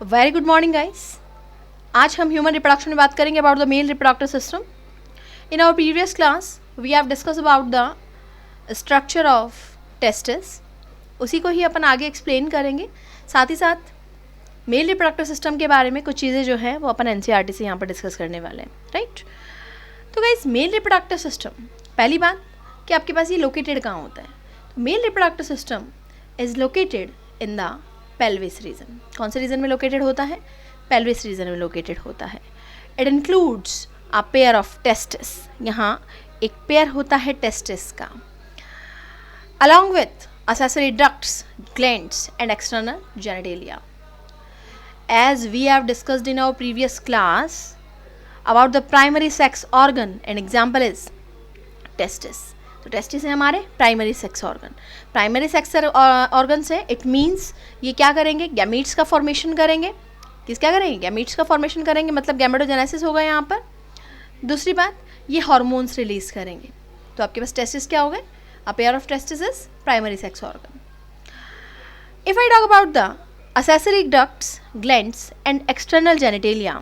Very good morning guys. आज हम human reproduction में बात करेंगे about the male reproductive system. In our previous class we have discuss about the structure of testis. उसी को ही अपन आगे एक्सप्लेन करेंगे। साथ ही साथ मेल रिप्रोडक्टिव सिस्टम के बारे में कुछ चीज़ें जो है वो अपन एनसीईआरटी से यहाँ पर डिस्कस करने वाले हैं, राइट। तो गाइस, मेल रिप्रोडक्टिव सिस्टम, पहली बात कि आपके पास ये लोकेटेड कहाँ होता है। तो mail reproductive system is located in the pelvis region. कौन से रीजन में लोकेटेड होता है? पेल्विस रीजन में लोकेटेड होता है। It includes a pair of testis. यहाँ एक पेयर होता है टेस्टिस का, along with accessory ducts, glands and external genitalia. As we have discussed in our previous class about the primary sex organ, an example is testis. तो testis है हमारे primary sex organ. Primary sex organ से it means ये क्या करेंगे? Gametes का formation करेंगे। क्या करेंगे? गैमीट्स का फॉर्मेशन करेंगे, मतलब गैमेटोजेनेसिस होगा यहाँ पर। दूसरी बात, ये हार्मोन्स रिलीज करेंगे। तो आपके पास टेस्टिस क्या हो गए? A pair of testes is primary sex organ. If I talk about the accessory ducts, glands and external genitalia,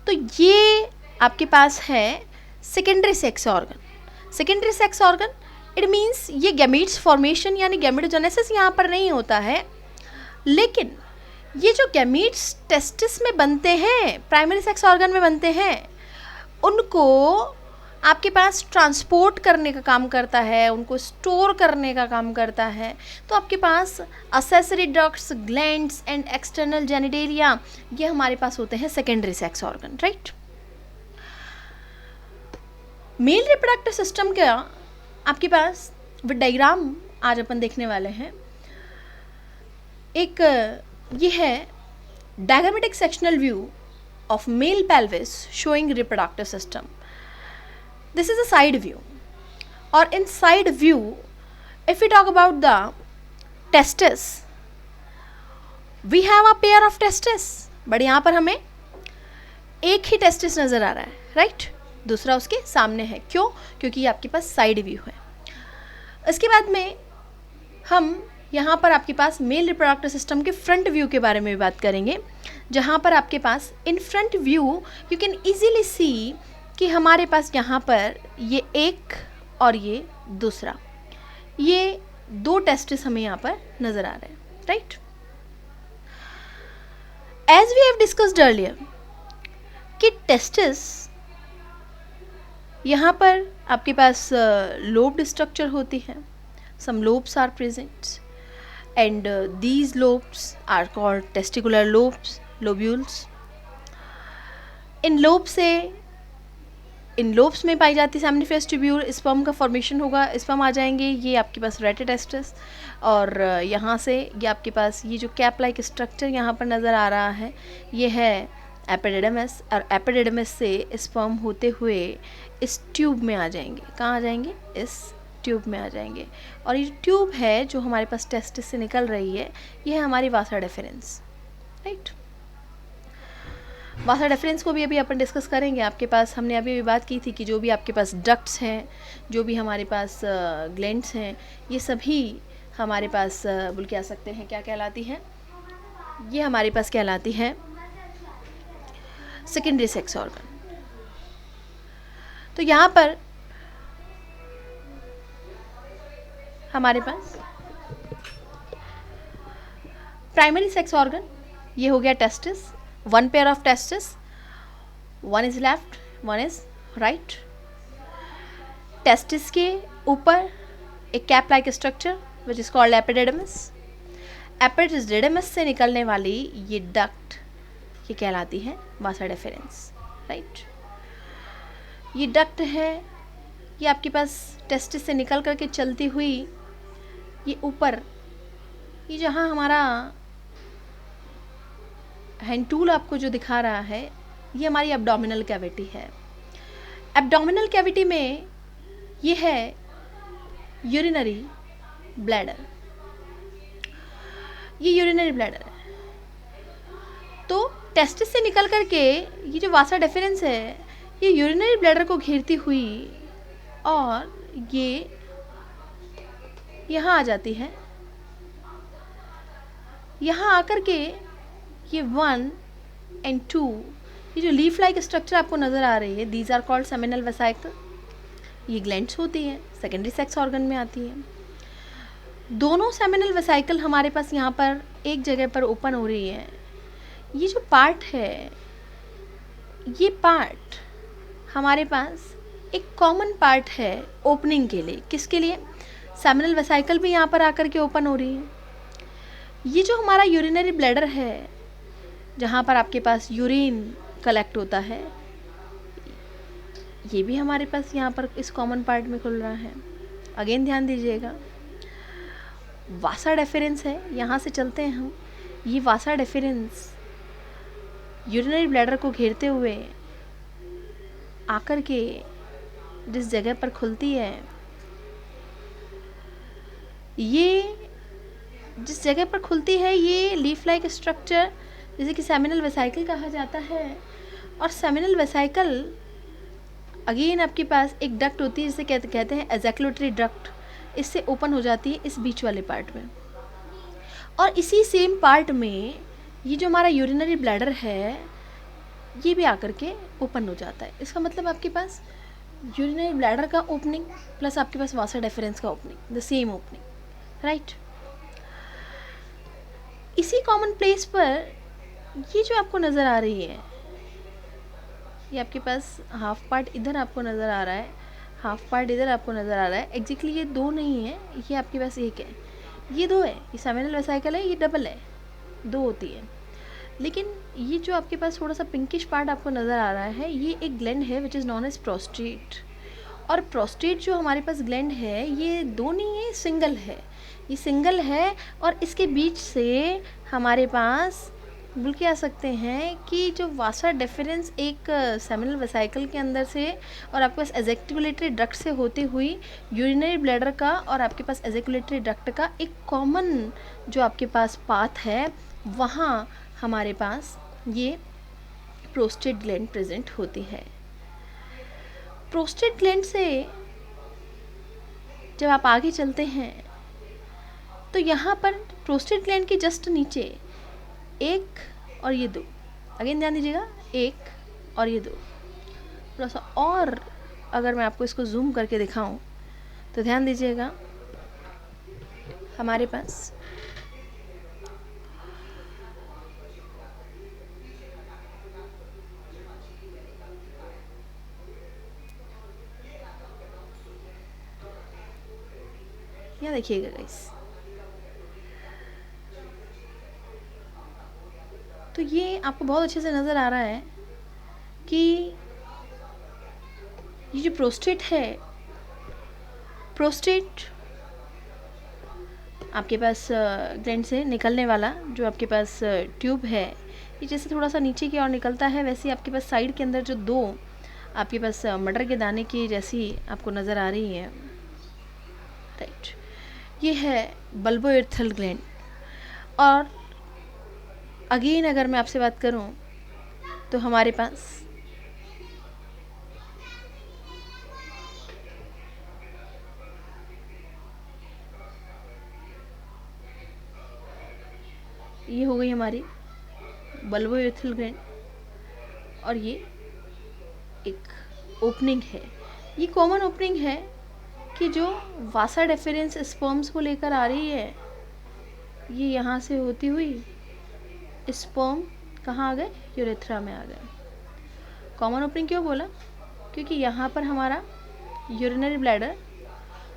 तो ये आपके पास है secondary sex organ. Secondary sex organ it means ये गैमीट्स फॉर्मेशन यानी गैमेटोजेनेसिस यहाँ पर नहीं होता है, लेकिन ये जो गैमीट्स टेस्टिस में बनते हैं, प्राइमरी सेक्स ऑर्गन में बनते हैं, उनको आपके पास ट्रांसपोर्ट करने का काम करता है, उनको स्टोर करने का काम करता है। तो आपके पास accessory ducts, glands and external genitalia, ये हमारे पास होते हैं secondary sex organ, right. Male reproductive system का आपके पास वो डायग्राम आज अपन देखने वाले हैं। एक ये है diagrammatic sectional view of male pelvis showing reproductive system. This is a side view, or in side view, if we talk about the testis, we have a pair of testis, but यहाँ पर हमें एक ही testis नज़र आ रहा है, right. दूसरा उसके सामने है। क्यों? क्योंकि आपके पास साइड व्यू है। इसके बाद में हम यहाँ पर आपके पास मेल रिप्रोडक्टिव सिस्टम के फ्रंट व्यू के बारे में भी बात करेंगे, जहाँ पर आपके पास in front view you can easily see कि हमारे पास यहाँ पर ये एक और ये दूसरा, ये दो टेस्टिस हमें यहाँ पर नज़र आ रहे हैं, right. As we have discussed earlier कि टेस्टिस यहाँ पर आपके पास लोब्ड स्ट्रक्चर होती है। Some lobes are present and these lobes are called testicular lobules. इन लोब्स में पाई जाती सेमिनिफरस ट्यूब्यूल, स्पर्म का फॉर्मेशन होगा, स्पर्म आ जाएंगे। ये आपके पास रेटे टेस्टिस, और यहाँ से ये आपके पास ये जो कैप लाइक स्ट्रक्चर यहाँ पर नज़र आ रहा है, ये है एपिडिडमस, और एपिडिडमस से स्पर्म होते हुए इस ट्यूब में आ जाएंगे। कहाँ आ जाएंगे? इस ट्यूब में आ जाएंगे। और ये ट्यूब है जो हमारे पास टेस्टिस से निकल रही है, ये है हमारी वासा डिफरेंस, राइट। वासा डिफरेंस को भी अभी अपन डिस्कस करेंगे। आपके पास हमने अभी बात की थी कि जो भी आपके पास डक्ट्स हैं, जो भी हमारे पास ग्लैंड्स हैं, ये सभी हमारे पास बोल के आ सकते हैं क्या कहलाती हैं? ये हमारे पास कहलाती है सेकेंडरी सेक्स ऑर्गन। तो यहाँ पर हमारे पास प्राइमरी सेक्स ऑर्गन ये हो गया testis. One pair of testis, one is left, one is right. Testis के ऊपर एक cap like structure which is called epididymis. Epididymis से निकलने वाली ये डक्ट ये कहलाती है वासा डिफरेंस, राइट। ये डक्ट है, ये आपके पास टेस्टिस से निकल करके चलती हुई ये ऊपर, ये जहाँ हमारा हैंड टूल आपको जो दिखा रहा है, ये हमारी एब्डोमिनल कैविटी है। एब्डोमिनल कैविटी में ये है यूरिनरी ब्लैडर, ये यूरिनरी ब्लैडर है। तो टेस्टिस से निकल करके ये जो वासा डिफरेंस है, ये यूरिनरी ब्लैडर को घेरती हुई और ये यहाँ आ जाती है। यहाँ आकर के ये 1 एंड 2, ये जो लीफ लाइक स्ट्रक्चर आपको नज़र आ रही है, these are called seminal vesicle. ये ग्लैंड्स होती हैं, सेकेंडरी सेक्स ऑर्गन में आती हैं। दोनों सेमिनल वेसाइकल हमारे पास यहाँ पर एक जगह पर ओपन हो रही है। ये जो पार्ट है, ये पार्ट हमारे पास एक कॉमन पार्ट है ओपनिंग के लिए। किसके लिए? सेमिनल वेसाइकल भी यहाँ पर आकर के ओपन हो रही है। ये जो हमारा यूरिनरी ब्लैडर है, जहाँ पर आपके पास यूरिन कलेक्ट होता है, ये भी हमारे पास यहाँ पर इस कॉमन पार्ट में खुल रहा है। अगेन ध्यान दीजिएगा, वासा डेफरेंस है, यहाँ से चलते हैं हम। ये वासा डेफरेंस यूरिनरी ब्लैडर को घेरते हुए आकर के जिस जगह पर खुलती है, ये जिस जगह पर खुलती है, ये लीफ लाइक स्ट्रक्चर जिसे कि सेमिनल वेसाइकल कहा जाता है। और सेमिनल वेसाइकल अगेन आपके पास एक डक्ट होती है जिसे कहते हैं एजैकुलेटरी डक्ट, इससे ओपन हो जाती है इस बीच वाले पार्ट में। और इसी सेम पार्ट में ये जो हमारा यूरिनरी ब्लैडर है, ये भी आकर के ओपन हो जाता है। इसका मतलब आपके पास यूरिनरी ब्लैडर का ओपनिंग प्लस आपके पास वासा डेफरेंस का opening, the same opening, right. इसी कॉमन प्लेस पर ये जो आपको नज़र आ रही है, ये आपके पास हाफ पार्ट इधर आपको नज़र आ रहा है, हाफ पार्ट इधर आपको नज़र आ रहा है। एग्जैक्टली ये दो नहीं है, ये आपके पास एक है, ये दो है। ये सेमिनल वेसाइकल है, ये डबल है, दो होती है। लेकिन ये जो आपके पास थोड़ा सा पिंकिश पार्ट आपको नज़र आ रहा है, ये एक ग्लैंड है which is known as prostate. और प्रोस्टेट जो हमारे पास ग्लैंड है, ये दो नहीं है, सिंगल है। ये सिंगल है और इसके बीच से हमारे पास बोल के आ सकते हैं कि जो वासा डेफरेंस एक सेमिनल वेसाइकल के अंदर से और आपके पास एजेक्युलेटरी डक्ट से होती हुई यूरिनरी ब्लैडर का और आपके पास एजेक्युलेटरी डक्ट का एक कॉमन जो आपके पास पाथ है, वहाँ हमारे पास ये प्रोस्टेट ग्लैंड प्रेजेंट होती है। प्रोस्टेट ग्लैंड से जब आप आगे चलते हैं तो यहाँ पर प्रोस्टेट ग्लैंड के जस्ट नीचे एक और ये दो, अगेन ध्यान दीजिएगा, एक और ये दो। थोड़ा सा और अगर मैं आपको इसको जूम करके दिखाऊं तो ध्यान दीजिएगा, हमारे पास यहाँ देखिएगा गाइस, तो ये आपको बहुत अच्छे से नज़र आ रहा है कि ये जो प्रोस्टेट है, प्रोस्टेट आपके पास ग्लैंड से निकलने वाला जो आपके पास ट्यूब है, ये जैसे थोड़ा सा नीचे की ओर निकलता है, वैसे ही आपके पास साइड के अंदर जो दो आपके पास मटर के दाने की जैसी आपको नज़र आ रही है, राइट। ये है बल्बोइरथल ग्लैंड। और अगेन अगर मैं आपसे बात करूं तो हमारे पास ये हो गई हमारी बल्बोइरथल ग्लैंड और ये एक ओपनिंग है। ये कॉमन ओपनिंग है कि जो वासा डेफरेंस स्पर्म्स को लेकर आ रही है, ये यहाँ से होती हुई स्पर्म कहाँ आ गए? यूरेथ्रा में आ गए। कॉमन ओपनिंग क्यों बोला? क्योंकि यहाँ पर हमारा यूरिनरी ब्लैडर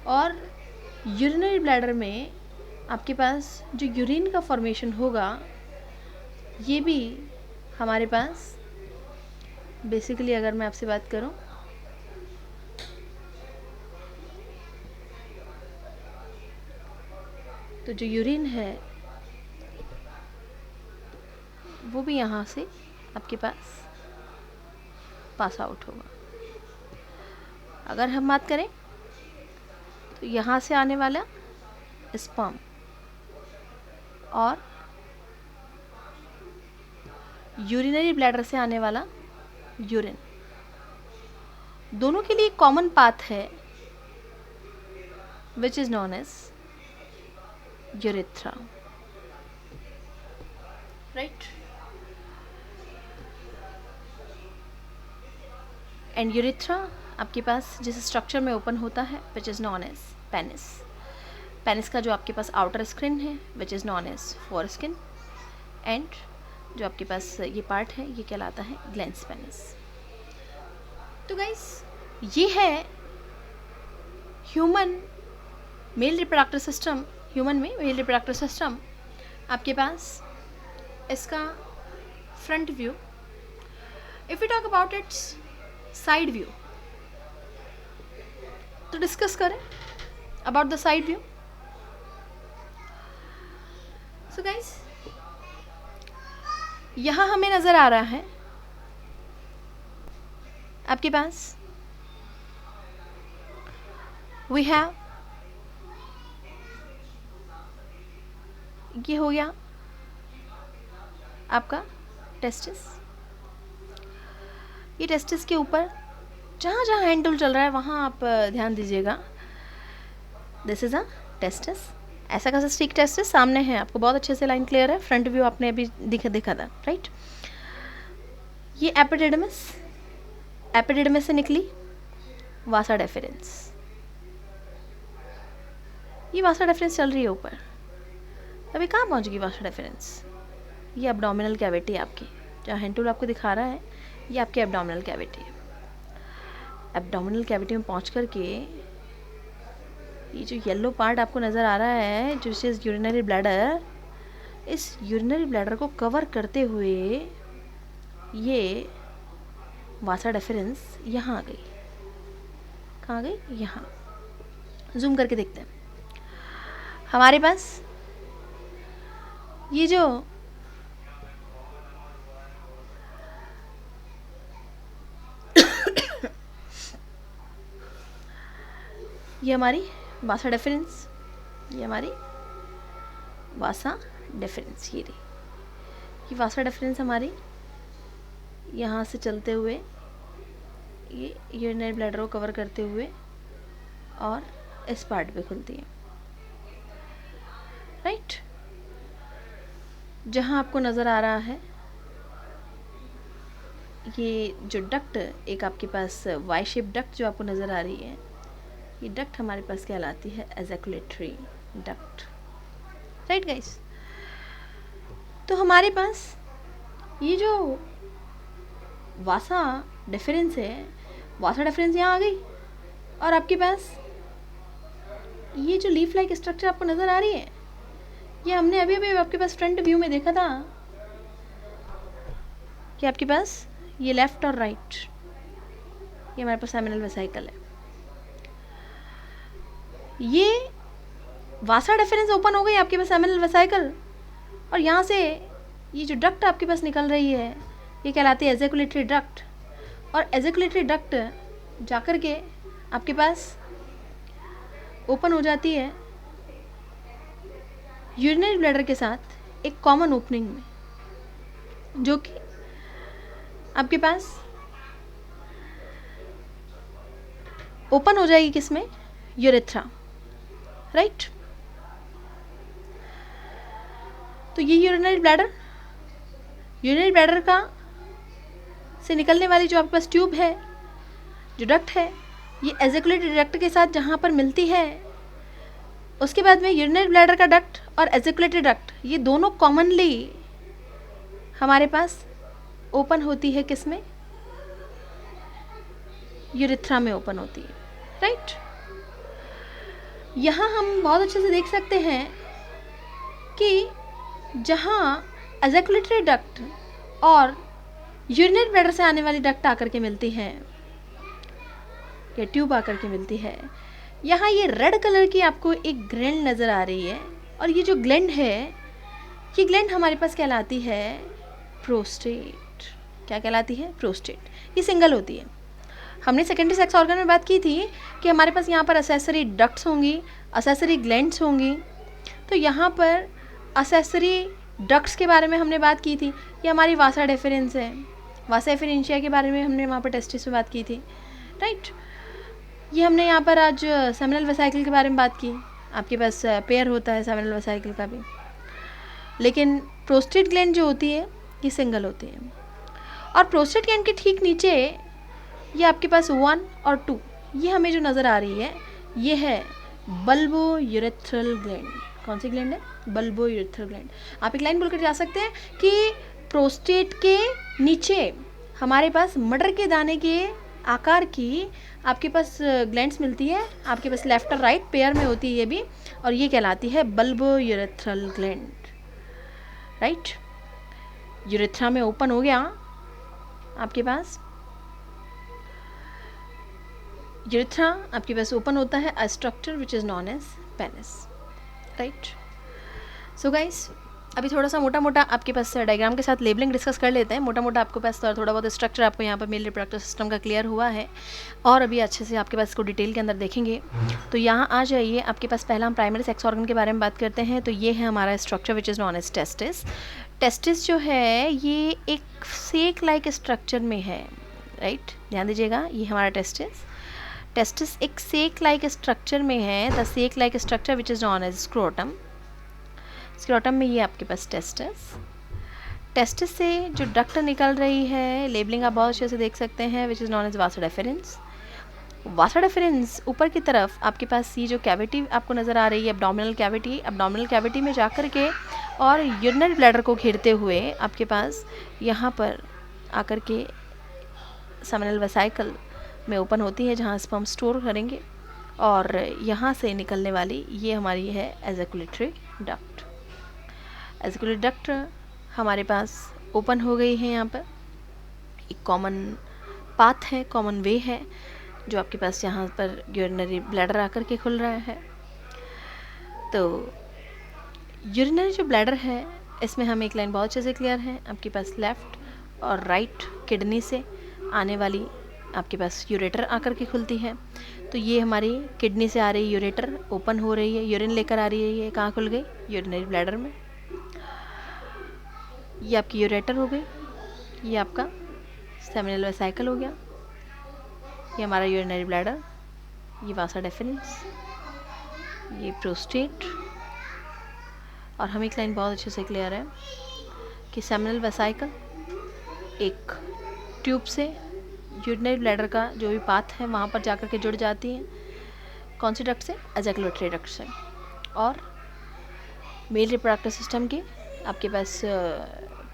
और यूरिनरी ब्लैडर में आपके पास जो यूरिन का फॉर्मेशन होगा, ये भी हमारे पास बेसिकली अगर मैं आपसे बात करूं तो जो यूरिन है वो भी यहाँ से आपके पास आउट होगा। अगर हम बात करें तो यहाँ से आने वाला स्पर्म और यूरिनरी ब्लैडर से आने वाला यूरिन, दोनों के लिए कॉमन पाथ है which is known as urethra, right. And urethra आपके पास जिस स्ट्रक्चर में ओपन होता है which is known as penis. Penis का जो आपके पास आउटर स्किन है which is known as foreskin, and जो आपके पास ये पार्ट है ये कहलाता है ग्लैंस पेनिस। तो गाइस ये है human male reproductive system. Human में मेल रिप्रोडक्टिव सिस्टम आपके पास इसका front view. If you talk about it's side view, तो डिस्कस करें about the side view. So guys यहां हमें नजर आ रहा है आपके पास वी हैव, ये हो गया आपका टेस्टिस। ये टेस्टिस के ऊपर जहाँ जहाँ हैंड टूल चल रहा है वहाँ आप ध्यान दीजिएगा। This is a testis. ऐसा कैसा स्टिक टेस्टिस सामने है, आपको बहुत अच्छे से लाइन क्लियर है। फ्रंट व्यू आपने अभी देखा था, राइट। ये एपिडिडमिस, एपिडिडमिस से निकली वासा डेफरेंस। ये वासा डेफरेंस चल रही है ऊपर, अभी कहाँ पहुँच गई वासा डेफरेंस? ये एब्डोमिनल कैविटी आपकी, जहाँ हैंड टूल आपको दिखा रहा है ये आपकी एब्डोमिनल कैविटी है। एब्डोमिनल कैविटी में पहुँच कर के ये जो येलो पार्ट आपको नज़र आ रहा है जो इज यूरिनरी ब्लैडर, इस यूरिनरी ब्लैडर को कवर करते हुए ये वासा डेफरेंस यहाँ आ गई। कहाँ आ गई? यहाँ। जूम करके देखते हैं। हमारे पास ये जो ये हमारी वासा डेफरेंस, ये हमारी वासा डेफरेंस, ये रही। ये वासा डेफरेंस हमारी यहाँ से चलते हुए ये यूरिनरी ब्लैडर को कवर करते हुए और इस पार्ट पे खुलती है, राइट। जहाँ आपको नज़र आ रहा है ये जो डक्ट, एक आपके पास वाई शेप डक्ट जो आपको नज़र आ रही है, ये डक्ट हमारे पास कहलाती है एजैकुलेटरी डक्ट, राइट गाइस। तो हमारे पास ये जो वासा डेफरेंस है, वासा डेफरेंस यहाँ आ गई और आपके पास ये जो लीफ लाइक स्ट्रक्चर आपको नज़र आ रही है, ये हमने अभी अभी आपके पास फ्रंट व्यू में देखा था कि आपके पास ये लेफ्ट और राइट, ये हमारे पास सेमिनल वेसिकल है। ये वासा डेफरेंस ओपन हो गई आपके पास सेमिनल वेसिकल, और यहाँ से ये जो डक्ट आपके पास निकल रही है ये कहलाती है एजैकुलेटरी डक्ट। और एजैकुलेटरी डक्ट जाकर के आपके पास ओपन हो जाती है यूरिनरी ब्लैडर के साथ एक कॉमन ओपनिंग में, जो कि आपके पास ओपन हो जाएगी किसमें? Urethra, right. तो ये यूरिनरी ब्लैडर का से निकलने वाली जो आपके पास ट्यूब है, जो डक्ट है, ये एजैकुलेटरी डक्ट के साथ जहाँ पर मिलती है, उसके बाद में यूरिनरी ब्लैडर का डक्ट और एजैकुलेटरी डक्ट ये दोनों कॉमनली हमारे पास ओपन होती है किसमें? यूरेथ्रा में ओपन होती है, राइट। यहाँ हम बहुत अच्छे से देख सकते हैं कि जहाँ एजैकुलेटरी डक्ट और यूरिनरी ब्लैडर से आने वाली डक्ट आकर के मिलती है या ट्यूब आकर के मिलती है, यहाँ ये रेड कलर की आपको एक ग्लैंड नज़र आ रही है, और ये जो ग्लैंड है, ये ग्लैंड हमारे पास कहलाती है प्रोस्टेट। क्या कहलाती है? प्रोस्टेट। ये सिंगल होती है। हमने सेकेंडरी सेक्स ऑर्गन में बात की थी कि हमारे पास यहाँ पर असेसरी डक्ट्स होंगी, असेसरी ग्लैंड्स होंगी। तो यहाँ पर असेसरी डक्ट्स के बारे में हमने बात की थी, ये हमारी वासा डेफरेंस है। वासा एफरेंशिया के बारे में हमने वहाँ पर टेस्टिस में बात की थी, राइट। ये हमने यहाँ पर आज सेमिनल वेसिकल के बारे में बात की। आपके पास पेयर होता है सेमिनल वेसिकल का भी, लेकिन प्रोस्टेट ग्लैंड जो होती है ये सिंगल होती है। और प्रोस्टेट ग्लैंड के ठीक नीचे ये आपके पास 1 और 2, ये हमें जो नज़र आ रही है ये है बल्बो यूरेथ्रल ग्लैंड। कौन सी ग्लैंड है? Bulbo urethral gland. आप एक लाइन बोलकर जा सकते हैं कि प्रोस्टेट के नीचे हमारे पास मटर के दाने के आकार की आपके पास ग्लैंड्स मिलती है, आपके पास लेफ्ट और राइट पेयर में होती है ये भी, और ये कहलाती है bulbo urethral gland, right. Urethra में ओपन हो गया आपके पास, यूरेथ्रा आपके पास ओपन होता है a structure which is known as penis, right. So guys, अभी थोड़ा सा मोटा मोटा आपके पास डायग्राम के साथ लेबलिंग डिस्कस कर लेते हैं। मोटा मोटा आपके पास थोड़ा बहुत स्ट्रक्चर आपको यहाँ पर मेल रिप्रोडक्टिव सिस्टम का क्लियर हुआ है, और अभी अच्छे से आपके पास इसको डिटेल के अंदर देखेंगे। तो यहाँ आ जाइए, आपके पास पहला हम प्राइमरी सेक्स ऑर्गन के बारे में बात करते हैं। तो ये है हमारा structure which is known as testis. Testis जो है ये एक सेक लाइक स्ट्रक्चर में है, राइट, ध्यान दीजिएगा, ये हमारा टेस्टिस। टेस्टिस एक सेक लाइक स्ट्रक्चर में है, the sac like structure which is known as scrotum. Scrotum में ये आपके पास टेस्टिस से जो डक्ट निकल रही है, लेबलिंग आप बहुत अच्छे से देख सकते हैं, which is known as vasa deferens. Vasa deferens ऊपर की तरफ आपके पास ये जो कैविटी आपको नज़र आ रही है, एब्डोमिनल कैविटी, एब्डोमिनल कैविटी में जाकर के और यूरिनरी ब्लैडर को घेरते हुए आपके पास यहाँ पर आकर के सेमिनल वेसिकल में ओपन होती है, जहाँ स्पर्म स्टोर करेंगे, और यहाँ से निकलने वाली ये हमारी है एजैकुलेटरी डक्ट। एजैकुलेटरी डक्ट हमारे पास ओपन हो गई है। यहाँ पर एक कॉमन पाथ है, कॉमन वे है, जो आपके पास यहाँ पर यूरिनरी ब्लैडर आकर के खुल रहा है। तो यूरिनरी जो ब्लैडर है, इसमें हमें एक लाइन बहुत अच्छे से क्लियर है, आपके पास लेफ़्ट और राइट किडनी से आने वाली आपके पास यूरेटर आकर के खुलती है। तो ये हमारी किडनी से आ रही यूरेटर ओपन हो रही है, यूरिन लेकर आ रही है, ये कहाँ खुल गई? यूरिनरी ब्लैडर में। ये आपकी यूरेटर हो गई, ये आपका सेमिनल वेसिकल हो गया, ये हमारा यूरिनरी ब्लैडर, ये वासा डेफरेंस, ये प्रोस्टेट। और हमें एक लाइन बहुत अच्छे से क्लियर है कि सेमिनल वेसिकल एक ट्यूब से यूरिनरी ब्लैडर का जो भी पाथ है वहाँ पर जाकर के जुड़ जाती है, कौन सी डक्ट से? एजैकुलेटरी डक्ट से। और मेल रिप्रोडक्टिव सिस्टम के आपके पास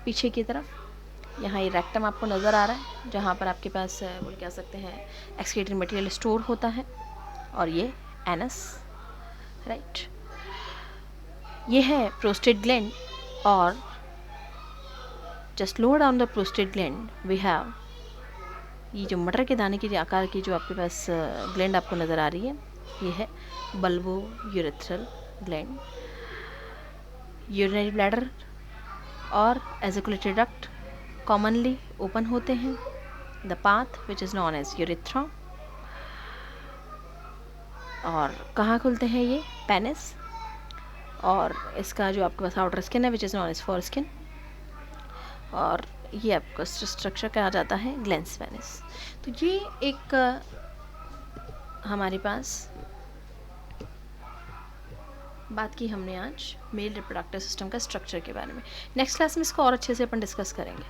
पीछे की तरफ यहाँ ये रेक्टम आपको नज़र आ रहा है, जहाँ पर आपके पास बोल कह सकते हैं एक्सक्रीटरी मटेरियल स्टोर होता है, और ये एनस, राइट। ये है प्रोस्टेट ग्लैंड, और just lower down the prostate gland we have ये जो मटर के दाने की आकार की जो आपके पास ग्लैंड आपको नज़र आ रही है, ये है bulbo urethral gland. Urinary bladder और एजैकुलेटरी डक्ट कॉमनली ओपन होते हैं, the path which is known as urethra. और कहाँ खुलते हैं ये? पेनिस। और इसका जो आपके पास आउटर स्किन है which is known as foreskin, और ये आपका स्ट्रक्चर कहा जाता है ग्लैंस पेनिस। तो ये एक हमारे पास बात की हमने आज मेल रिप्रोडक्टिव सिस्टम का स्ट्रक्चर के बारे में। नेक्स्ट क्लास में इसको और अच्छे से अपन डिस्कस करेंगे।